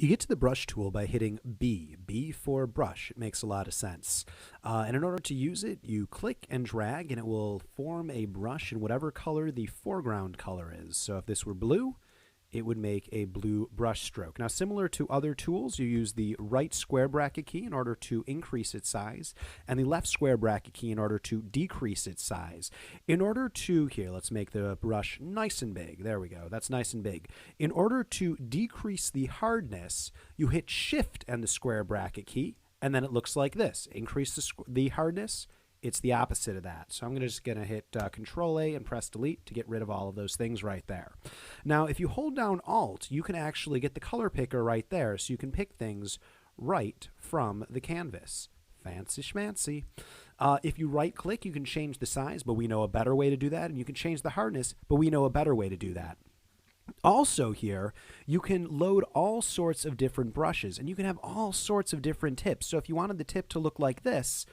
You get to the brush tool by hitting B for brush. It makes a lot of sense. And in order to use it, you click and drag, and it will form a brush in whatever color the foreground color is. So if this were blue, it would make a blue brush stroke. Now, similar to other tools, you use the right square bracket key in order to increase its size, and the left square bracket key in order to decrease its size. In order to, here, let's make the brush nice and big. There we go. That's nice and big. In order to decrease the hardness, you hit Shift and the square bracket key, and then it looks like this. Increase the hardness. It's the opposite of that. So I'm just going to hit Control A and press Delete to get rid of all of those things right there. Now, if you hold down Alt, you can actually get the color picker right there, so you can pick things right from the canvas. Fancy schmancy. If you right-click, you can change the size, but we know a better way to do that, and you can change the hardness, but we know a better way to do that. Also here, you can load all sorts of different brushes, and you can have all sorts of different tips. So if you wanted the tip to look like this,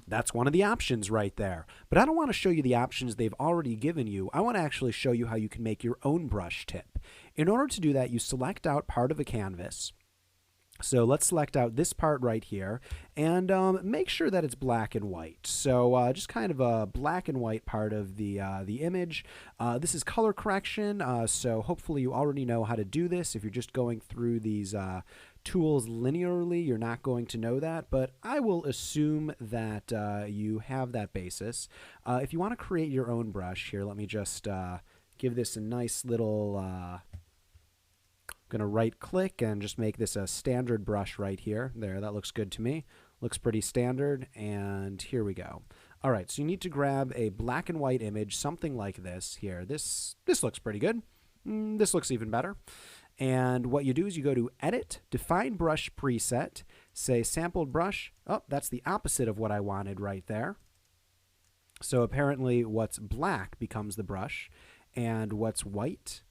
that's one of the options right there. But I don't want to show you the options they've already given you. I want to actually show you how you can make your own brush tip. In order to do that, you select out part of a canvas. So let's select out this part right here and make sure that it's black and white. So just kind of a black and white part of the image. This is color correction, so hopefully you already know how to do this. If you're just going through these tools linearly, you're not going to know that, but I will assume that you have that basis. If you want to create your own brush, here, let me just give this a nice little... going to right click and just make this a standard brush right here. There, that looks good to me. Looks pretty standard, and here we go. All right, so you need to grab a black and white image, something like this here. This looks pretty good. This looks even better. And what you do is you go to Edit, Define Brush Preset, say Sampled Brush. Oh, that's the opposite of what I wanted right there. So apparently what's black becomes the brush, and what's white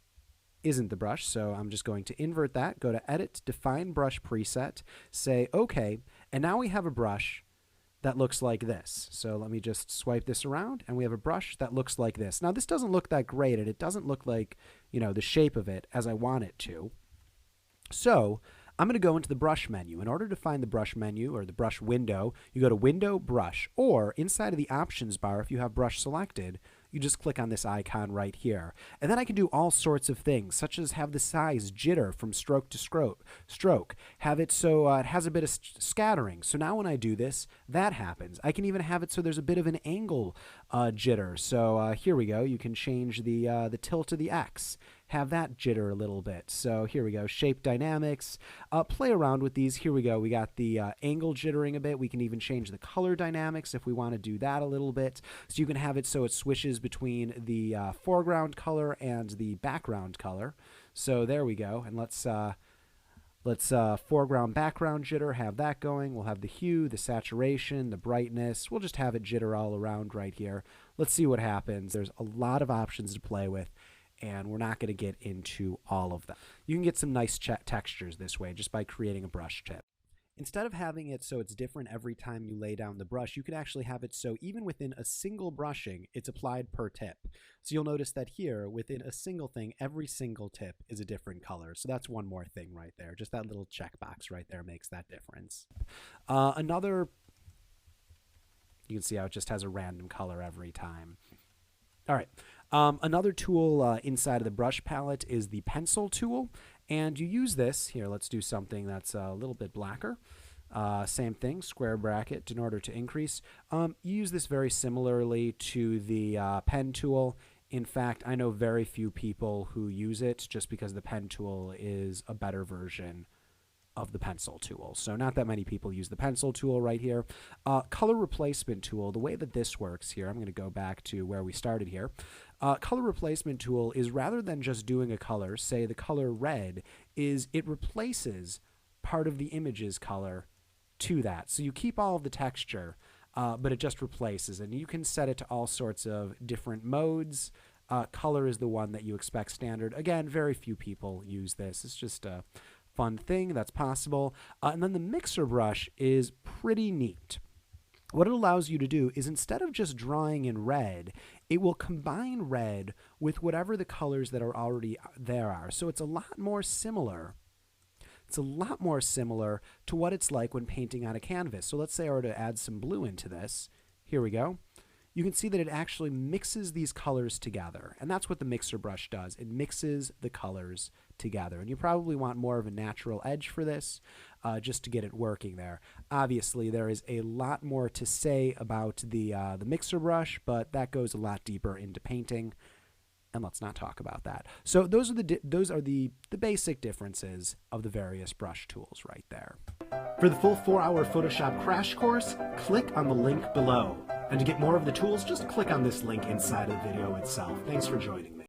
isn't the brush, so I'm just going to invert that, go to Edit, Define Brush Preset, say OK, and now we have a brush that looks like this. So let me just swipe this around, and we have a brush that looks like this. Now, this doesn't look that great, and it doesn't look like, you know, the shape of it as I want it to. So I'm going to go into the brush menu. In order to find the brush menu or the brush window, you go to Window, Brush, or inside of the Options bar, if you have brush selected, you just click on this icon right here. And then I can do all sorts of things, such as have the size jitter from stroke to stroke. Have it so it has a bit of scattering. So now when I do this, that happens. I can even have it so there's a bit of an angle jitter. So here we go. You can change the tilt of the X. Have that jitter a little bit. So here we go, shape dynamics. Play around with these. Here we go. We got the angle jittering a bit. We can even change the color dynamics if we want to do that a little bit. So you can have it so it swishes between the foreground color and the background color. So there we go. And let's foreground background jitter, have that going. We'll have the hue, the saturation, the brightness. We'll just have it jitter all around right here. Let's see what happens. There's a lot of options to play with, and we're not going to get into all of them. You can get some nice textures this way just by creating a brush tip. Instead of having it so it's different every time you lay down the brush, you can actually have it so even within a single brushing, it's applied per tip. So you'll notice that here, within a single thing, every single tip is a different color. So that's one more thing right there. Just that little checkbox right there makes that difference. You can see how it just has a random color every time. All right. Another tool inside of the brush palette is the pencil tool, and you use this. Here, let's do something that's a little bit blacker. Same thing, square bracket in order to increase. You use this very similarly to the pen tool. In fact, I know very few people who use it just because the pen tool is a better version of the pencil tool. So not that many people use the pencil tool right here. Color replacement tool, the way that this works here, I'm going to go back to where we started here. Color replacement tool is rather than just doing a color, say the color red, is it replaces part of the image's color to that. So you keep all of the texture, but it just replaces, and you can set it to all sorts of different modes. Color is the one that you expect standard. Again, very few people use this. It's just a fun thing that's possible. And then the mixer brush is pretty neat. What it allows you to do is instead of just drawing in red, it will combine red with whatever the colors that are already there are. So it's a lot more similar. It's a lot more similar to what it's like when painting on a canvas. So let's say I were to add some blue into this. Here we go. You can see that it actually mixes these colors together. And that's what the mixer brush does. It mixes the colors together. And you probably want more of a natural edge for this just to get it working there. Obviously, there is a lot more to say about the mixer brush, but that goes a lot deeper into painting. And let's not talk about that. So those are the basic differences of the various brush tools right there. For the full 4-hour Photoshop crash course, click on the link below. And to get more of the tools, just click on this link inside of the video itself. Thanks for joining me.